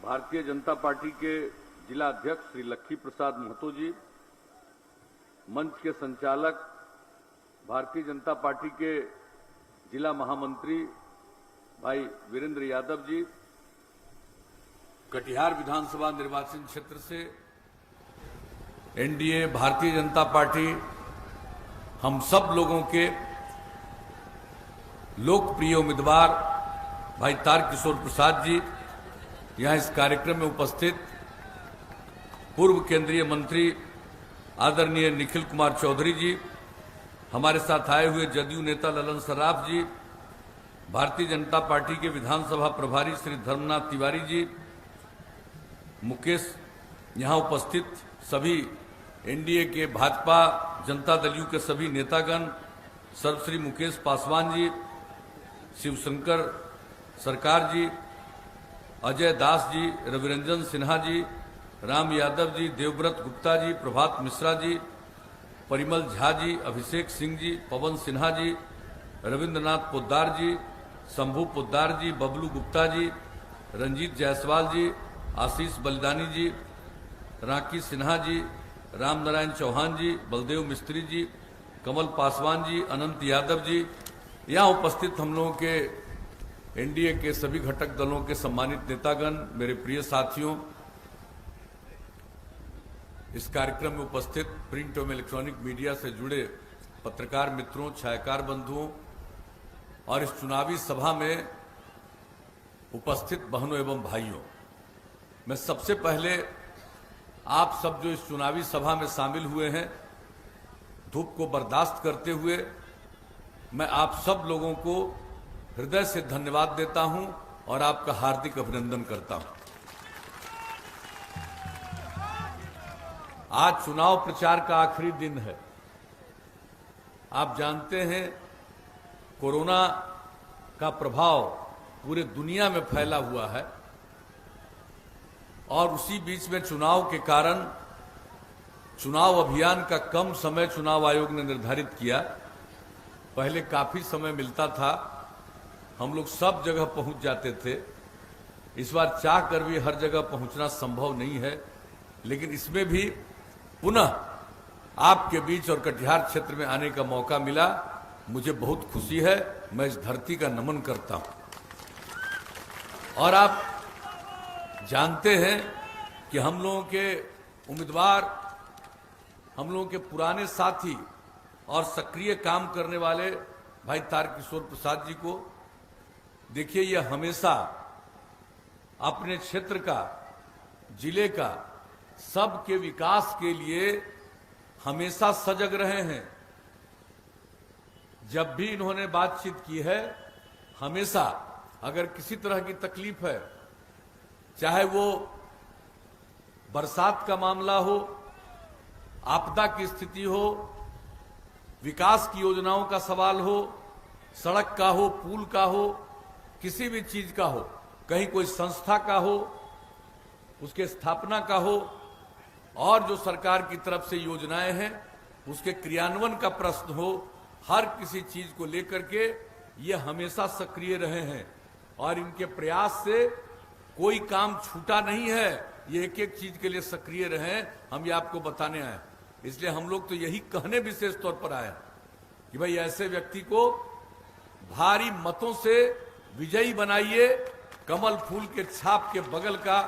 Bharatiya Janata party के जिला अध्यक्ष श्री लक्खी प्रसाद महतो जी, मंच के संचालक भारतीय जनता पार्टी के जिला महामंत्री भाई वीरेंद्र यादव जी, कटिहार विधानसभा निर्वाचन क्षेत्र से एनडीए भारतीय जनता पार्टी हम सब लोगों के लोकप्रिय उम्मीदवार भाई तारकिशोर प्रसाद जी, यहां इस कार्यक्रम में उपस्थित पूर्व केंद्रीय मंत्री आदरणीय निखिल कुमार चौधरी जी, हमारे साथ आए हुए जदयू नेता ललन सर्राफ जी, भारतीय जनता पार्टी के विधानसभा प्रभारी श्री धर्मनाथ तिवारी जी, मुकेश, यहां उपस्थित सभी एनडीए के भाजपा जनता दल के सभी नेतागण, सर्वश्री मुकेश पासवान जी, शिवशंकर सरकार जी, अजय दास जी, रविरंजन सिन्हा जी, राम यादव जी, देवव्रत गुप्ता जी, प्रभात मिश्रा जी, परिमल झा जी, अभिषेक सिंह जी, पवन सिन्हा जी, रविंद्रनाथ पोद्दार जी, शंभू पोद्दार जी, बबलू गुप्ता जी, रंजीत जायसवाल जी, आशीष बलिदानी जी, राकी सिन्हा जी, राम नारायण चौहान जी, बलदेव मिस्त्री जी, कमल पासवान जी, अनंत यादव जी, यहाँ उपस्थित हम लोगों के एनडीए के सभी घटक दलों के सम्मानित नेतागण, मेरे प्रिय साथियों, इस कार्यक्रम में उपस्थित प्रिंट एवं इलेक्ट्रॉनिक मीडिया से जुड़े पत्रकार मित्रों, छायाकार बंधुओं और इस चुनावी सभा में उपस्थित बहनों एवं भाइयों, मैं सबसे पहले आप सब जो इस चुनावी सभा में शामिल हुए हैं, धूप को बर्दाश्त करते हुए मैं आप सब लोगों को हृदय से धन्यवाद देता हूं और आपका हार्दिक अभिनंदन करता हूं। आज चुनाव प्रचार का आखिरी दिन है। आप जानते हैं कोरोना का प्रभाव पूरे दुनिया में फैला हुआ है और उसी बीच में चुनाव के कारण चुनाव अभियान का कम समय चुनाव आयोग ने निर्धारित किया। पहले काफी समय मिलता था, हम लोग सब जगह पहुंच जाते थे। इस बार चाह कर भी हर जगह पहुंचना संभव नहीं है, लेकिन इसमें भी पुनः आपके बीच और कटिहार क्षेत्र में आने का मौका मिला, मुझे बहुत खुशी है। मैं इस धरती का नमन करता हूं। और आप जानते हैं कि हम लोगों के उम्मीदवार, हम लोगों के पुराने साथी और सक्रिय काम करने वाले भाई तारकिशोर प्रसाद जी को देखिए, ये हमेशा अपने क्षेत्र का, जिले का, सबके विकास के लिए हमेशा सजग रहे हैं। जब भी इन्होंने बातचीत की है, हमेशा अगर किसी तरह की तकलीफ है, चाहे वो बरसात का मामला हो, आपदा की स्थिति हो, विकास की योजनाओं का सवाल हो, सड़क का हो, पुल का हो, किसी भी चीज का हो, कहीं कोई संस्था का हो, उसके स्थापना का हो, और जो सरकार की तरफ से योजनाएं हैं उसके क्रियान्वयन का प्रश्न हो, हर किसी चीज को लेकर के ये हमेशा सक्रिय रहे हैं और इनके प्रयास से कोई काम छूटा नहीं है। ये एक एक चीज के लिए सक्रिय रहे, हम ये आपको बताने आए। इसलिए हम लोग तो यही कहने विशेष तौर पर आए कि भाई ऐसे व्यक्ति को भारी मतों से विजयी बनाइए, कमल फूल के छाप के बगल का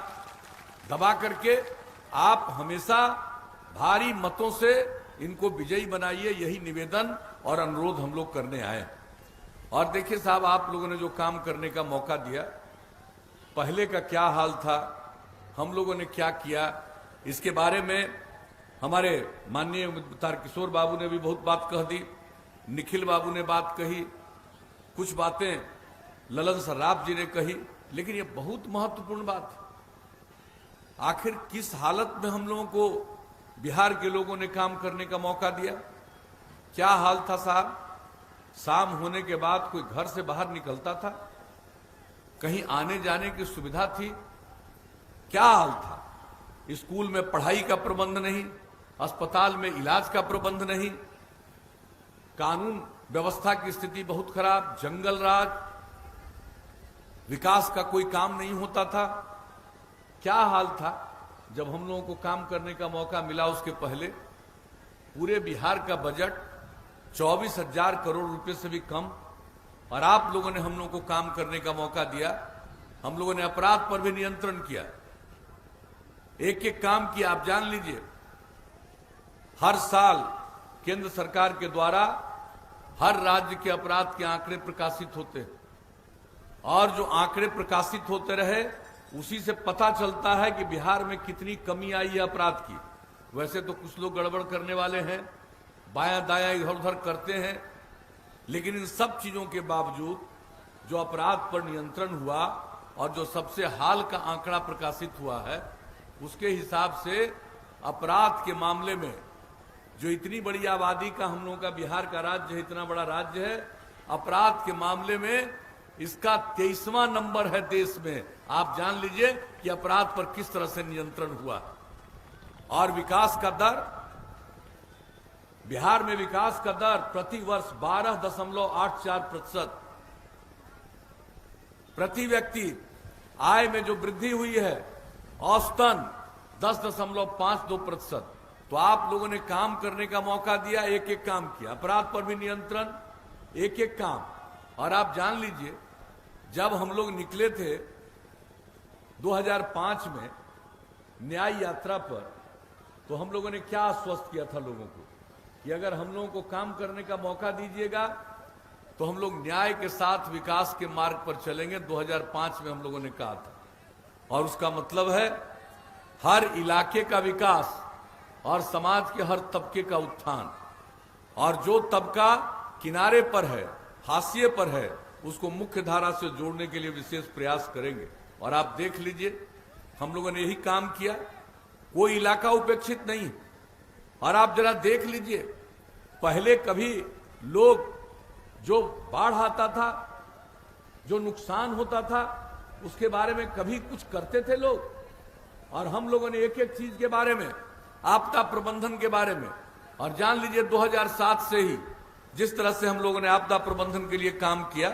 दबा करके आप हमेशा भारी मतों से इनको विजयी बनाइए, यही निवेदन और अनुरोध हम लोग करने आए। और देखिए साहब, आप लोगों ने जो काम करने का मौका दिया, पहले का क्या हाल था, हम लोगों ने क्या किया, इसके बारे में हमारे माननीय तारकिशोर बाबू ने भी बहुत बात कह दी, निखिल बाबू ने बात कही, कुछ बातें ललन सर्राफ जी ने कही, लेकिन ये बहुत महत्वपूर्ण बात है। आखिर किस हालत में हम लोगों को बिहार के लोगों ने काम करने का मौका दिया? क्या हाल था साहब? शाम होने के बाद कोई घर से बाहर निकलता था? कहीं आने जाने की सुविधा थी? क्या हाल था? स्कूल में पढ़ाई का प्रबंध नहीं, अस्पताल में इलाज का प्रबंध नहीं, कानून व्यवस्था की स्थिति बहुत खराब, जंगल राज, विकास का कोई काम नहीं होता था। क्या हाल था जब हम लोगों को काम करने का मौका मिला। उसके पहले पूरे बिहार का बजट 24,000 करोड़ रुपए से भी कम, और आप लोगों ने हम लोगों को काम करने का मौका दिया। हम लोगों ने अपराध पर भी नियंत्रण किया, एक एक काम किया। आप जान लीजिए, हर साल केंद्र सरकार के द्वारा हर राज्य के अपराध के आंकड़े प्रकाशित होते हैं, और जो आंकड़े प्रकाशित होते रहे उसी से पता चलता है कि बिहार में कितनी कमी आई है अपराध की। वैसे तो कुछ लोग गड़बड़ करने वाले हैं, बायां दायां इधर उधर करते हैं, लेकिन इन सब चीजों के बावजूद जो अपराध पर नियंत्रण हुआ और जो सबसे हाल का आंकड़ा प्रकाशित हुआ है, उसके हिसाब से अपराध के मामले में जो इतनी बड़ी आबादी का हम लोगों का बिहार का राज्य है, इतना बड़ा राज्य है, अपराध के मामले में इसका 23वां नंबर है देश में। आप जान लीजिए कि अपराध पर किस तरह से नियंत्रण हुआ। और विकास का दर, बिहार में विकास का दर प्रति वर्ष 12.84%, प्रति व्यक्ति आय में जो वृद्धि हुई है औसतन 10.52%। तो आप लोगों ने काम करने का मौका दिया, एक एक काम किया, अपराध पर भी नियंत्रण, एक एक काम। और आप जान लीजिए, जब हम लोग निकले थे 2005 में न्याय यात्रा पर, तो हम लोगों ने क्या आश्वस्त किया था लोगों को कि अगर हम लोगों को काम करने का मौका दीजिएगा तो हम लोग न्याय के साथ विकास के मार्ग पर चलेंगे। 2005 में हम लोगों ने कहा था, और उसका मतलब है हर इलाके का विकास और समाज के हर तबके का उत्थान। और जो तबका किनारे पर है, हाशिए पर है, उसको मुख्य धारा से जोड़ने के लिए विशेष प्रयास करेंगे। और आप देख लीजिए, हम लोगों ने यही काम किया, कोई इलाका उपेक्षित नहीं। और आप जरा देख लीजिए, पहले कभी लोग, जो बाढ़ आता था, जो नुकसान होता था, उसके बारे में कभी कुछ करते थे लोग? और हम लोगों ने एक एक चीज के बारे में, आपदा प्रबंधन के बारे में, और जान लीजिए 2007 से ही जिस तरह से हम लोगों ने आपदा प्रबंधन के लिए काम किया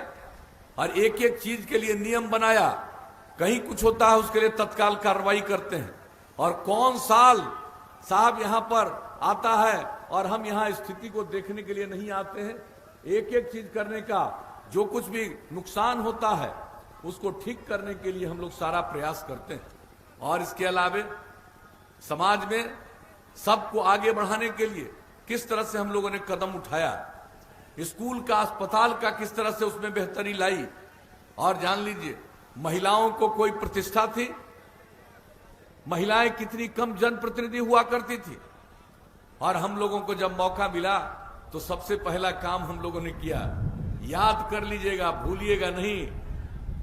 और एक एक चीज के लिए नियम बनाया। कहीं कुछ होता है उसके लिए तत्काल कार्रवाई करते हैं। और कौन साल साहब यहां पर आता है और हम यहां स्थिति को देखने के लिए नहीं आते हैं। एक एक चीज करने का, जो कुछ भी नुकसान होता है उसको ठीक करने के लिए हम लोग सारा प्रयास करते हैं। और इसके अलावे समाज में सबको आगे बढ़ाने के लिए किस तरह से हम लोगों ने कदम उठाया, स्कूल का, अस्पताल का किस तरह से उसमें बेहतरी लाई। और जान लीजिए, महिलाओं को कोई प्रतिष्ठा थी? महिलाएं कितनी कम जनप्रतिनिधि हुआ करती थी। और हम लोगों को जब मौका मिला तो सबसे पहला काम हम लोगों ने किया, याद कर लीजिएगा, भूलिएगा नहीं,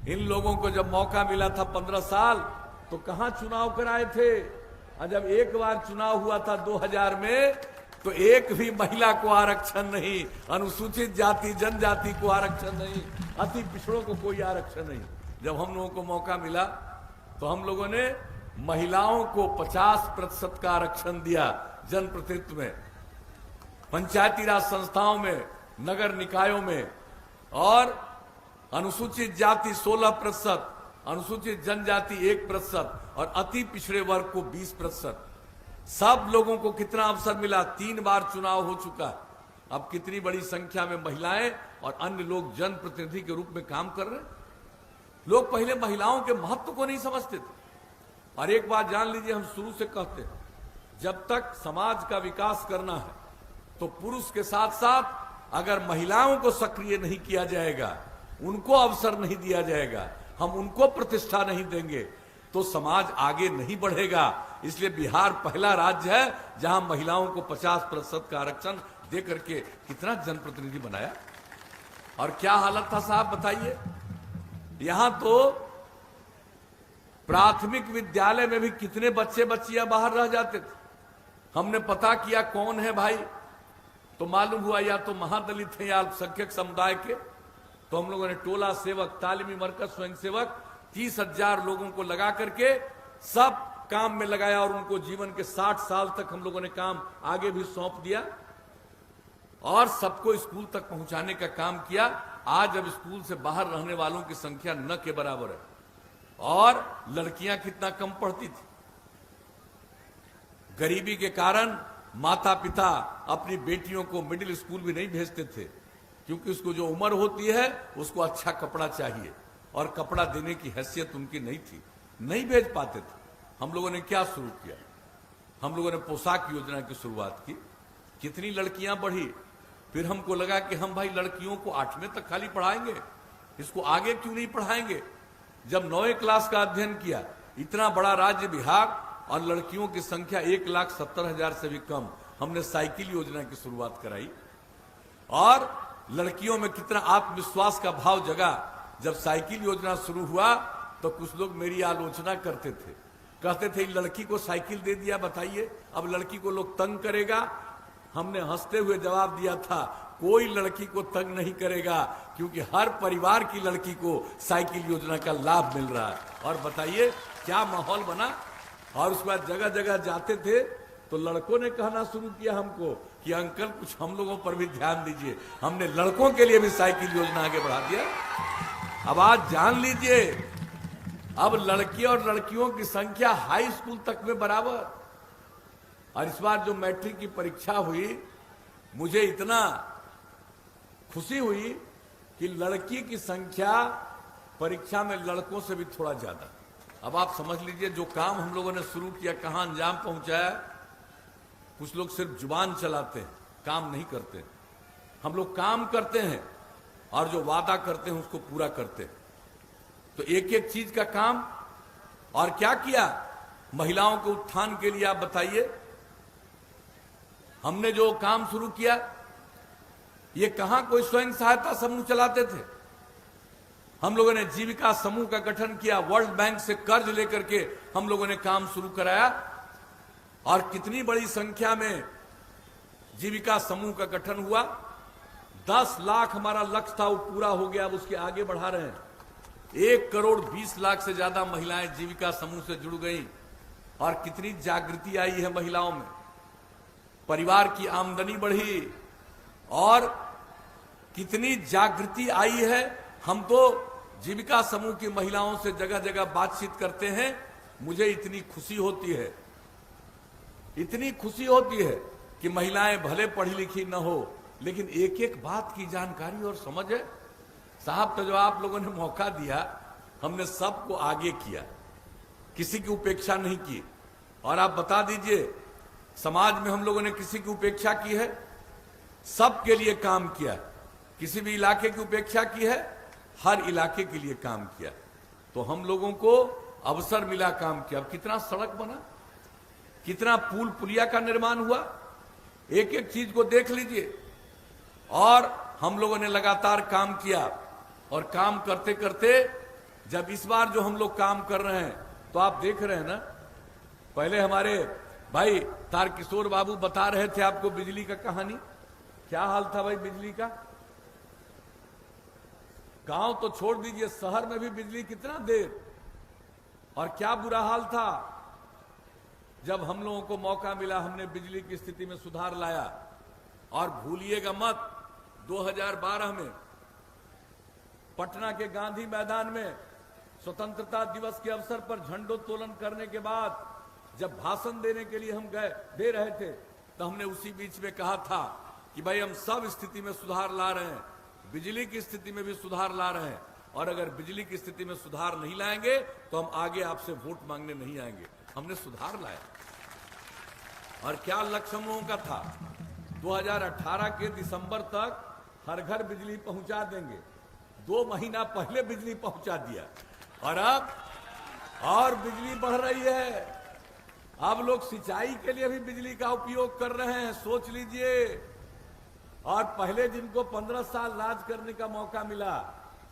इन लोगों को जब मौका मिला था 15 साल, तो कहां चुनाव कराए थे। और जब एक बार चुनाव हुआ था 2000 में, तो एक भी महिला को आरक्षण नहीं, अनुसूचित जाति जनजाति को आरक्षण नहीं, अति पिछड़ों को कोई आरक्षण नहीं। जब हम लोगों को मौका मिला तो हम लोगों ने महिलाओं को 50% का आरक्षण दिया जनप्रतिनिधित्व में, पंचायती राज संस्थाओं में, नगर निकायों में। और अनुसूचित जाति 16%, अनुसूचित जनजाति 1% और अति पिछड़े वर्ग को 20%। सब लोगों को कितना अवसर मिला, 3 बार चुनाव हो चुका। अब कितनी बड़ी संख्या में महिलाएं और अन्य लोग जनप्रतिनिधि के रूप में काम कर रहे हैं। लोग पहले महिलाओं के महत्व को नहीं समझते थे। और एक बात जान लीजिए, हम शुरू से कहते हैं, जब तक समाज का विकास करना है तो पुरुष के साथ साथ अगर महिलाओं को सक्रिय नहीं किया जाएगा, उनको अवसर नहीं दिया जाएगा, हम उनको प्रतिष्ठा नहीं देंगे, तो समाज आगे नहीं बढ़ेगा। इसलिए बिहार पहला राज्य है जहां महिलाओं को 50% का आरक्षण दे करके कितना जनप्रतिनिधि बनाया। और क्या हालत था साहब बताइए, यहां तो प्राथमिक विद्यालय में भी कितने बच्चे बच्चियां बाहर रह जाते थे। हमने पता किया कौन है भाई, तो मालूम हुआ या तो महादलित है या अल्पसंख्यक समुदाय के। तो हम लोगों ने टोला सेवक, तालीमी मरकज, स्वयंसेवक 30,000 लोगों को लगा करके सब काम में लगाया और उनको जीवन के 60 साल तक हम लोगों ने काम आगे भी सौंप दिया और सबको स्कूल तक पहुंचाने का काम किया। आज अब स्कूल से बाहर रहने वालों की संख्या न के बराबर है। और लड़कियां कितना कम पढ़ती थी। गरीबी के कारण माता पिता अपनी बेटियों को मिडिल स्कूल भी नहीं भेजते थे, क्योंकि उसको जो उम्र होती है उसको अच्छा कपड़ा चाहिए, और कपड़ा देने की हैसियत उनकी नहीं थी, नहीं भेज पाते थे। हम लोगों ने क्या शुरू किया, हम लोगों ने पोशाक योजना की शुरुआत की, कितनी लड़कियां बढ़ी। फिर हमको लगा कि हम भाई लड़कियों को 8वें तक खाली पढ़ाएंगे, इसको आगे क्यों नहीं पढ़ाएंगे। जब 9वीं क्लास का अध्ययन किया, इतना बड़ा राज्य बिहार और लड़कियों की संख्या 1,70,000 से भी कम, हमने साइकिल योजना की शुरुआत कराई, और लड़कियों में कितना आत्मविश्वास का भाव जगा। जब साइकिल योजना शुरू हुआ तो कुछ लोग मेरी आलोचना करते थे, कहते थे लड़की को साइकिल दे दिया, बताइए अब लड़की को लोग तंग करेगा। हमने हंसते हुए जवाब दिया था, कोई लड़की को तंग नहीं करेगा, क्योंकि हर परिवार की लड़की को साइकिल योजना का लाभ मिल रहा है। और बताइए क्या माहौल बना। और उसके बाद जगह जगह जाते थे तो लड़कों ने कहना शुरू किया हमको कि अंकल कुछ हम लोगों पर भी ध्यान दीजिए। हमने लड़कों के लिए भी साइकिल योजना आगे बढ़ा दिया। अब आज जान लीजिए, अब लड़के और लड़कियों की संख्या हाई स्कूल तक में बराबर। और इस बार जो मैट्रिक की परीक्षा हुई, मुझे इतना खुशी हुई कि लड़की की संख्या परीक्षा में लड़कों से भी थोड़ा ज्यादा। अब आप समझ लीजिए जो काम हम लोगों ने शुरू किया कहां अंजाम पहुंचाया। कुछ लोग सिर्फ जुबान चलाते हैं, काम नहीं करते। हम लोग काम करते हैं और जो वादा करते हैं उसको पूरा करते हैं। तो एक एक चीज का काम। और क्या किया महिलाओं के उत्थान के लिए, आप बताइए। हमने जो काम शुरू किया, ये कहां कोई स्वयं सहायता समूह चलाते थे। हम लोगों ने जीविका समूह का गठन किया, वर्ल्ड बैंक से कर्ज लेकर के हम लोगों ने काम शुरू कराया, और कितनी बड़ी संख्या में जीविका समूह का गठन हुआ। 10 लाख हमारा लक्ष्य था, वो पूरा हो गया, अब उसके आगे बढ़ा रहे हैं। 1,20,00,000 से ज्यादा महिलाएं जीविका समूह से जुड़ गई, और कितनी जागृति आई है महिलाओं में। परिवार की आमदनी बढ़ी, और कितनी जागृति आई है। हम तो जीविका समूह की महिलाओं से जगह जगह बातचीत करते हैं, मुझे इतनी खुशी होती है, इतनी खुशी होती है कि महिलाएं भले पढ़ी लिखी न हो, लेकिन एक एक बात की जानकारी और समझ है। साहब तो जो आप लोगों ने मौका दिया, हमने सबको आगे किया, किसी की उपेक्षा नहीं की। और आप बता दीजिए, समाज में हम लोगों ने किसी की उपेक्षा की है? सबके लिए काम किया। किसी भी इलाके की उपेक्षा की है? हर इलाके के लिए काम किया। तो हम लोगों को अवसर मिला काम किया। अब कितना सड़क बना, कितना पुल पुलिया का निर्माण हुआ, एक एक चीज को देख लीजिए। और हम लोगों ने लगातार काम किया, और काम करते करते जब इस बार जो हम लोग काम कर रहे हैं, तो आप देख रहे हैं ना, पहले हमारे भाई तारकिशोर बाबू बता रहे थे आपको बिजली का कहानी। क्या हाल था भाई बिजली का? गांव तो छोड़ दीजिए, शहर में भी बिजली कितना देर, और क्या बुरा हाल था। जब हम लोगों को मौका मिला, हमने बिजली की स्थिति में सुधार लाया। और भूलिएगा मत, 2012 में पटना के गांधी मैदान में स्वतंत्रता दिवस के अवसर पर झंडोत्तोलन करने के बाद जब भाषण देने के लिए हम दे रहे थे, तो हमने उसी बीच में कहा था कि भाई हम सब स्थिति में सुधार ला रहे हैं, बिजली की स्थिति में भी सुधार ला रहे हैं, और अगर बिजली की स्थिति में सुधार नहीं लाएंगे तो हम आगे आपसे वोट मांगने नहीं आएंगे। हमने सुधार लाया। और क्या लक्ष्य हम लोगों का था? 2018 के दिसंबर तक हर घर बिजली पहुंचा देंगे। 2 महीना पहले बिजली पहुंचा दिया, और अब और बिजली बढ़ रही है। अब लोग सिंचाई के लिए भी बिजली का उपयोग कर रहे हैं, सोच लीजिए। और पहले जिनको 15 साल राज करने का मौका मिला,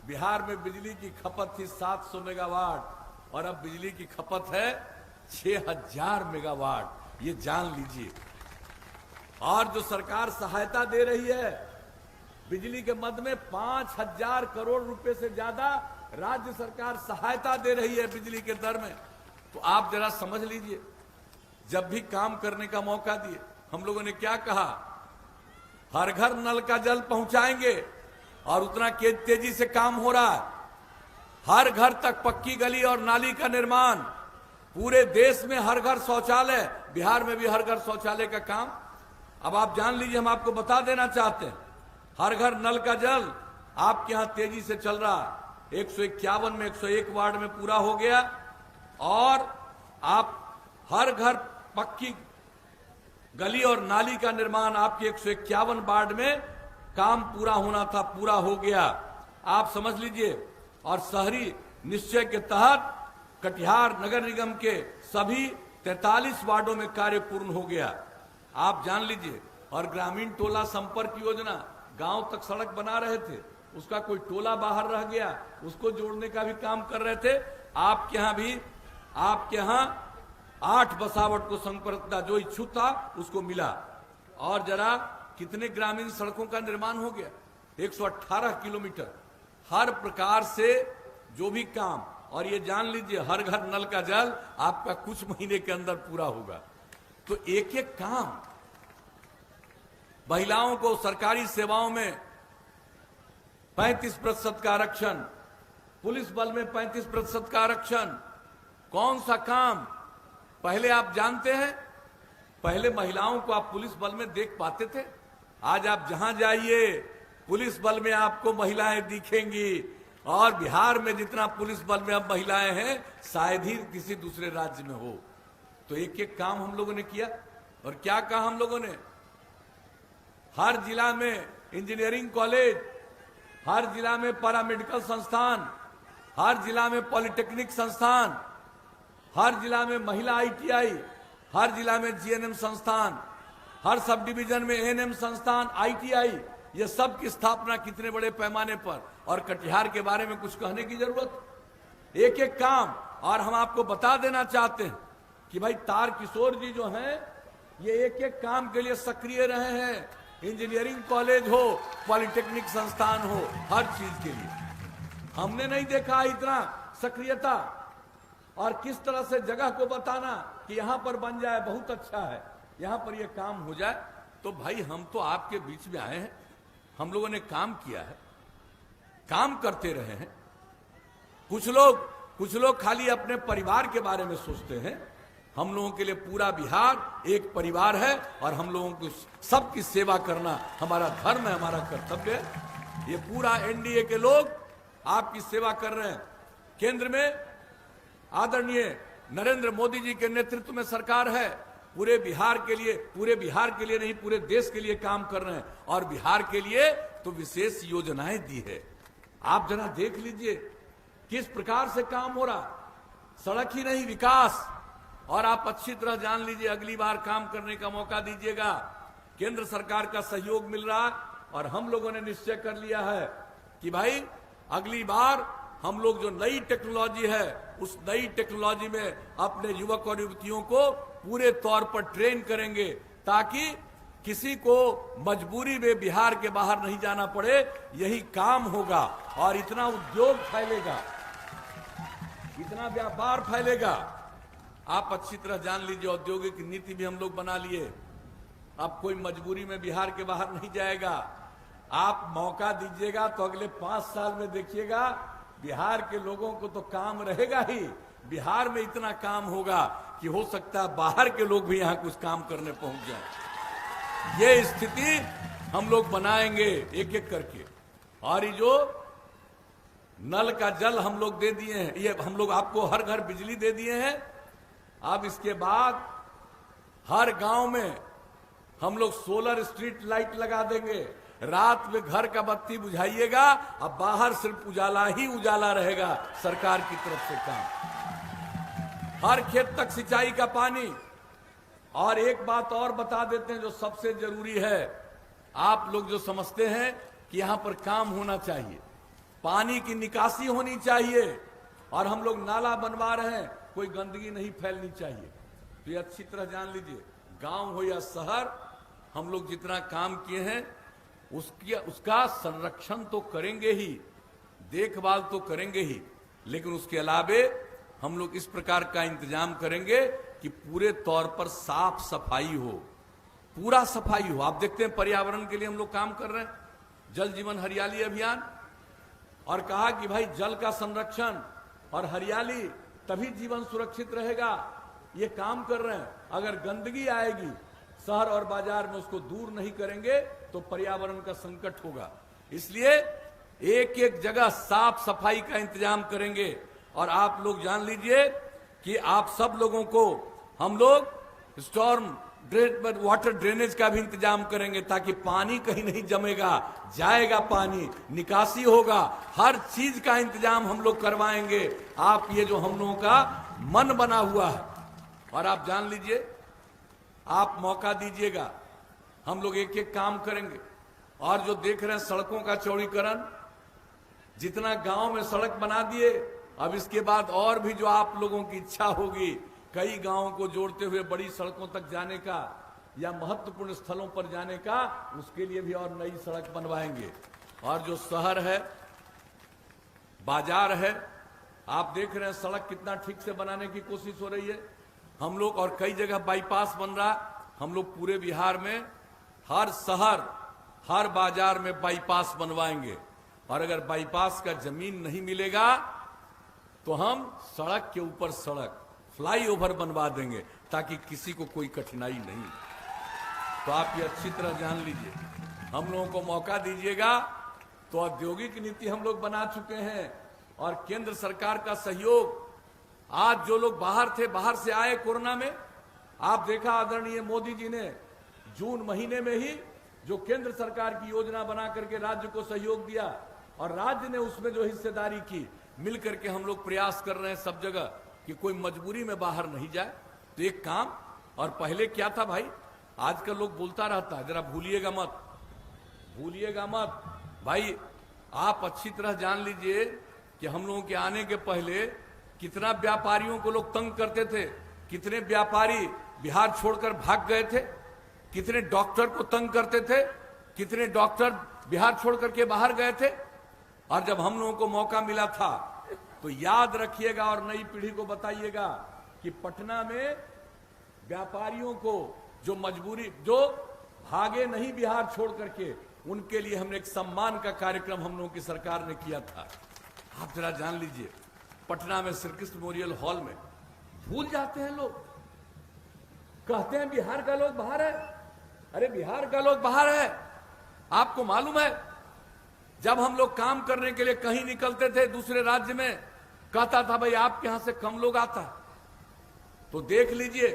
बिहार में बिजली की खपत थी 700 मेगावाट, और अब बिजली की खपत है 6000 मेगावाट। ये जान लीजिए। और जो सरकार सहायता दे रही है बिजली के मद में, 5000 करोड़ रुपए से ज्यादा राज्य सरकार सहायता दे रही है बिजली के दर में। तो आप जरा समझ लीजिए, जब भी काम करने का मौका दिए, हम लोगों ने क्या कहा? हर घर नल का जल पहुंचाएंगे, और उतना तेजी से काम हो रहा है। हर घर तक पक्की गली और नाली का निर्माण, पूरे देश में हर घर शौचालय, बिहार में भी हर घर शौचालय का काम। अब आप जान लीजिए, हम आपको बता देना चाहते हैं, हर घर नल का जल आपके यहां तेजी से चल रहा है। 151 में 101 वार्ड में पूरा हो गया, और आप हर घर पक्की गली और नाली का निर्माण आपके 151 वार्ड में काम पूरा होना था, पूरा हो गया, आप समझ लीजिए। और शहरी निश्चय के तहत कटिहार नगर निगम के सभी 43 वार्डों में कार्य पूर्ण हो गया, आप जान लीजिए। और ग्रामीण टोला संपर्क योजना, गांव तक सड़क बना रहे थे, उसका कोई टोला बाहर रह गया, उसको जोड़ने का भी काम कर रहे थे। आपके यहां भी, आपके यहां 8 बसावट को संपर्कता जो इच्छुक था उसको मिला। और जरा कितने ग्रामीण सड़कों का निर्माण हो गया, 118 किलोमीटर, हर प्रकार से जो भी काम। और ये जान लीजिए, हर घर नल का जल आपका कुछ महीने के अंदर पूरा होगा। तो एक एक काम, महिलाओं को सरकारी सेवाओं में 35% का आरक्षण, पुलिस बल में 35% का आरक्षण, कौन सा काम पहले आप जानते हैं? पहले महिलाओं को आप पुलिस बल में देख पाते थे? आज आप जहां जाइए पुलिस बल में आपको महिलाएं दिखेंगी, और बिहार में जितना पुलिस बल में अब महिलाएं हैं शायद ही किसी दूसरे राज्य में हो। तो एक एक काम हम लोगों ने किया। और क्या कहा हम लोगों ने? हर जिला में इंजीनियरिंग कॉलेज, हर जिला में पैरामेडिकल संस्थान, हर जिला में पॉलिटेक्निक संस्थान, हर जिला में महिला ITI, हर जिला में GNM संस्थान, हर सब डिवीजन में ANM संस्थान, ITI, ये सब की स्थापना कितने बड़े पैमाने पर। और कटिहार के बारे में कुछ कहने की जरूरत, एक एक काम। और हम आपको बता देना चाहते हैं कि भाई तार किशोर जी जो हैं, ये एक एक काम के लिए सक्रिय रहे हैं। इंजीनियरिंग कॉलेज हो, पॉलिटेक्निक संस्थान हो, हर चीज के लिए हमने नहीं देखा इतना सक्रियता। और किस तरह से जगह को बताना कि यहां पर बन जाए, बहुत अच्छा है, यहां पर यह काम हो जाए। तो भाई हम तो आपके बीच में आए हैं, हम लोगों ने काम किया है, काम करते रहे हैं। कुछ लोग खाली अपने परिवार के बारे में सोचते हैं। हम लोगों के लिए पूरा बिहार एक परिवार है, और हम लोगों को सबकी सेवा करना हमारा धर्म है, हमारा कर्तव्य है। ये पूरा NDA के लोग आपकी सेवा कर रहे हैं। केंद्र में आदरणीय नरेंद्र मोदी जी के नेतृत्व में सरकार है, पूरे बिहार के लिए नहीं, पूरे देश के लिए काम कर रहे हैं। और बिहार के लिए तो विशेष योजनाएं दी है। आप जरा देख लीजिए किस प्रकार से काम हो रहा, सड़क ही नहीं, विकास। और आप अच्छी तरह जान लीजिए, अगली बार काम करने का मौका दीजिएगा, केंद्र सरकार का सहयोग मिल रहा। और हम लोगों ने निश्चय कर लिया है कि भाई अगली बार हम लोग जो नई टेक्नोलॉजी है, उस नई टेक्नोलॉजी में अपने युवक और युवतियों को पूरे तौर पर ट्रेन करेंगे, ताकि किसी को मजबूरी में बिहार के बाहर नहीं जाना पड़े। यही काम होगा, और इतना उद्योग फैलेगा, इतना व्यापार फैलेगा। आप अच्छी तरह जान लीजिए, औद्योगिक नीति भी हम लोग बना लिए। अब कोई मजबूरी में बिहार के बाहर नहीं जाएगा। आप मौका दीजिएगा तो अगले 5 साल में देखिएगा, बिहार के लोगों को तो काम रहेगा ही, बिहार में इतना काम होगा कि हो सकता है बाहर के लोग भी यहां कुछ काम करने पहुंच जाए। ये स्थिति हम लोग बनाएंगे एक एक करके। और ये जो नल का जल हम लोग दे दिए हैं, ये हम लोग आपको हर घर बिजली दे दिए हैं। अब इसके बाद हर गांव में हम लोग सोलर स्ट्रीट लाइट लगा देंगे। रात में घर का बत्ती बुझाइएगा, अब बाहर सिर्फ उजाला ही उजाला रहेगा। सरकार की तरफ से काम, हर खेत तक सिंचाई का पानी। और एक बात और बता देते हैं जो सबसे जरूरी है, आप लोग जो समझते हैं कि यहां पर काम होना चाहिए, पानी की निकासी होनी चाहिए, और हम लोग नाला बनवा रहे हैं, कोई गंदगी नहीं फैलनी चाहिए। तो ये अच्छी तरह जान लीजिए, गांव हो या शहर, हम लोग जितना काम किए हैं उसका संरक्षण तो करेंगे ही, देखभाल तो करेंगे ही, लेकिन उसके अलावे हम लोग इस प्रकार का इंतजाम करेंगे कि पूरे तौर पर साफ सफाई हो, पूरा सफाई हो। आप देखते हैं पर्यावरण के लिए हम लोग काम कर रहे हैं, जल जीवन हरियाली अभियान, और कहा कि भाई जल का संरक्षण और हरियाली तभी जीवन सुरक्षित रहेगा। ये काम कर रहे हैं। अगर गंदगी आएगी शहर और बाजार में, उसको दूर नहीं करेंगे तो पर्यावरण का संकट होगा। इसलिए एक एक जगह साफ सफाई का इंतजाम करेंगे। और आप लोग जान लीजिए कि आप सब लोगों को हम लोग स्टॉर्म वाटर ड्रेनेज का भी इंतजाम करेंगे, ताकि पानी कहीं नहीं जमेगा, जाएगा पानी, निकासी होगा, हर चीज का इंतजाम हम लोग करवाएंगे। आप ये जो हम लोगों का मन बना हुआ है, और आप जान लीजिए, आप मौका दीजिएगा, हम लोग एक एक काम करेंगे। और जो देख रहे हैं सड़कों का चौड़ीकरण, जितना गांव में सड़क बना दिए, अब इसके बाद और भी जो आप लोगों की इच्छा होगी कई गांवों को जोड़ते हुए बड़ी सड़कों तक जाने का या महत्वपूर्ण स्थलों पर जाने का, उसके लिए भी और नई सड़क बनवाएंगे। और जो शहर है, बाजार है, आप देख रहे हैं सड़क कितना ठीक से बनाने की कोशिश हो रही है हम लोग। और कई जगह बाईपास बन रहा, हम लोग पूरे बिहार में हर शहर हर बाजार में बाईपास बनवाएंगे। और अगर बाईपास का जमीन नहीं मिलेगा तो हम सड़क के ऊपर सड़क, फ्लाईओवर बनवा देंगे, ताकि किसी को कोई कठिनाई नहीं। तो आप ये अच्छी तरह जान लीजिए, हम लोगों को मौका दीजिएगा तो औद्योगिक नीति हम लोग बना चुके हैं। और केंद्र सरकार का सहयोग, आज जो लोग बाहर थे, बाहर से आए कोरोना में, आप देखा आदरणीय मोदी जी ने जून महीने में ही जो केंद्र सरकार की योजना बना करके राज्य को सहयोग दिया, और राज्य ने उसमें जो हिस्सेदारी की, मिल करके हम लोग प्रयास कर रहे हैं सब जगह कि कोई मजबूरी में बाहर नहीं जाए। तो एक काम, और पहले क्या था भाई, आजकल लोग बोलता रहता है, जरा भूलिएगा मत, भूलिएगा मत भाई। आप अच्छी तरह जान लीजिए कि हम लोगों के आने के पहले कितना व्यापारियों को लोग तंग करते थे, कितने व्यापारी बिहार छोड़कर भाग गए थे, कितने डॉक्टर को तंग करते थे, कितने डॉक्टर बिहार छोड़ करके बाहर गए थे। और जब हम लोगों को मौका मिला था, तो याद रखिएगा और नई पीढ़ी को बताइएगा कि पटना में व्यापारियों को जो मजबूरी, जो भागे नहीं बिहार छोड़ करके, उनके लिए हमने एक सम्मान का कार्यक्रम हम लोगों की सरकार ने किया था। आप जरा जान लीजिए, पटना में श्री कृष्ण मेमोरियल हॉल में, भूल जाते हैं लोग, कहते हैं बिहार का लोग बाहर है। अरे बिहार का लोग बाहर है, आपको मालूम है, जब हम लोग काम करने के लिए कहीं निकलते थे दूसरे राज्य में, कहता था भाई आपके यहां से कम लोग आता। तो देख लीजिए,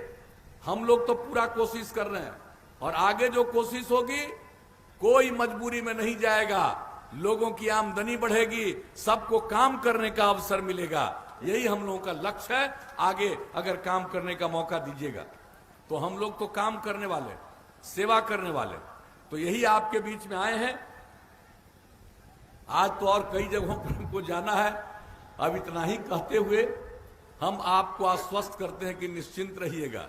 हम लोग तो पूरा कोशिश कर रहे हैं, और आगे जो कोशिश होगी, कोई मजबूरी में नहीं जाएगा, लोगों की आमदनी बढ़ेगी, सबको काम करने का अवसर मिलेगा। यही हम लोगों का लक्ष्य है। आगे अगर काम करने का मौका दीजिएगा तो हम लोग तो काम करने वाले, सेवा करने वाले, तो यही आपके बीच में आए हैं। आज तो और कई जगहों पर हमको जाना है। अब इतना ही कहते हुए हम आपको आश्वस्त करते हैं कि निश्चिंत रहिएगा,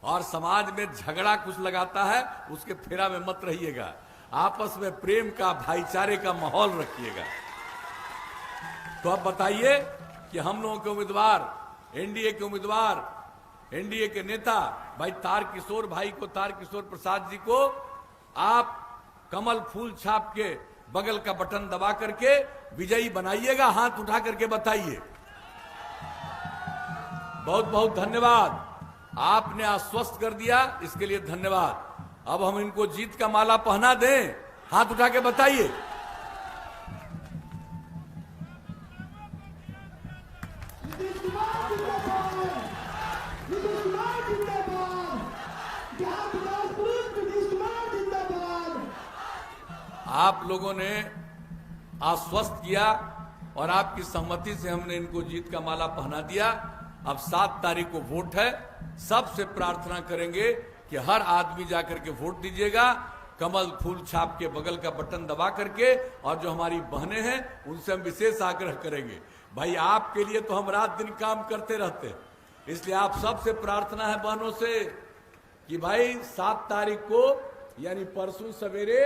और समाज में झगड़ा कुछ लगाता है उसके फेरा में मत रहिएगा, आपस में प्रेम का, भाईचारे का माहौल रखिएगा। तो अब बताइए कि हम लोगों के उम्मीदवार, एनडीए के उम्मीदवार, एनडीए के नेता भाई तारकिशोर भाई को, तारकिशोर प्रसाद जी को आप कमल फूल छाप के बगल का बटन दबा करके विजयी बनाइएगा। हाथ उठा करके बताइए। बहुत बहुत धन्यवाद, आपने आश्वस्त कर दिया, इसके लिए धन्यवाद। अब हम इनको जीत का माला पहना दें, हाथ उठा के बताइए। आप लोगों ने आश्वस्त किया और आपकी सहमति से हमने इनको जीत का माला पहना दिया। अब 7 तारीख को वोट है। सबसे प्रार्थना करेंगे कि हर आदमी जाकर के वोट दीजिएगा, कमल फूल छाप के बगल का बटन दबा करके। और जो हमारी बहनें हैं उनसे हम विशेष आग्रह करेंगे, भाई आपके लिए तो हम रात दिन काम करते रहते हैं, इसलिए आप सबसे प्रार्थना है बहनों से कि भाई 7 तारीख को यानी परसों सवेरे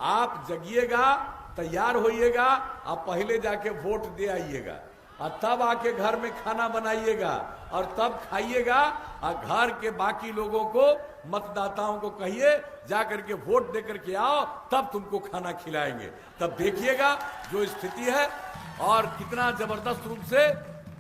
आप जगिएगा, तैयार होइएगा, आप पहले जाके वोट दे आइएगा। और तब आके घर में खाना बनाइएगा और तब खाइएगा, और घर के बाकी लोगों को, मतदाताओं को कहिए जाकर के वोट देकर के आओ, तब तुमको खाना खिलाएंगे। तब देखिएगा जो स्थिति है और कितना जबरदस्त रूप से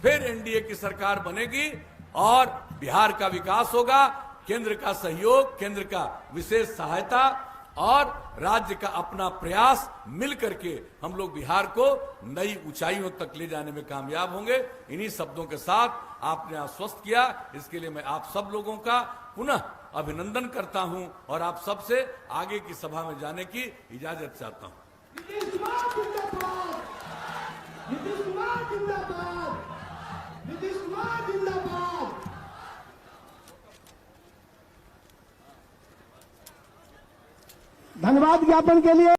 फिर एनडीए की सरकार बनेगी और बिहार का विकास होगा, केंद्र का सहयोग, केंद्र का विशेष सहायता और राज्य का अपना प्रयास मिल करके हम लोग बिहार को नई ऊंचाइयों तक ले जाने में कामयाब होंगे। इन्हीं शब्दों के साथ आपने आश्वस्त किया, इसके लिए मैं आप सब लोगों का पुनः अभिनंदन करता हूं और आप सबसे आगे की सभा में जाने की इजाजत चाहता हूं। धन्यवाद ज्ञापन के लिए।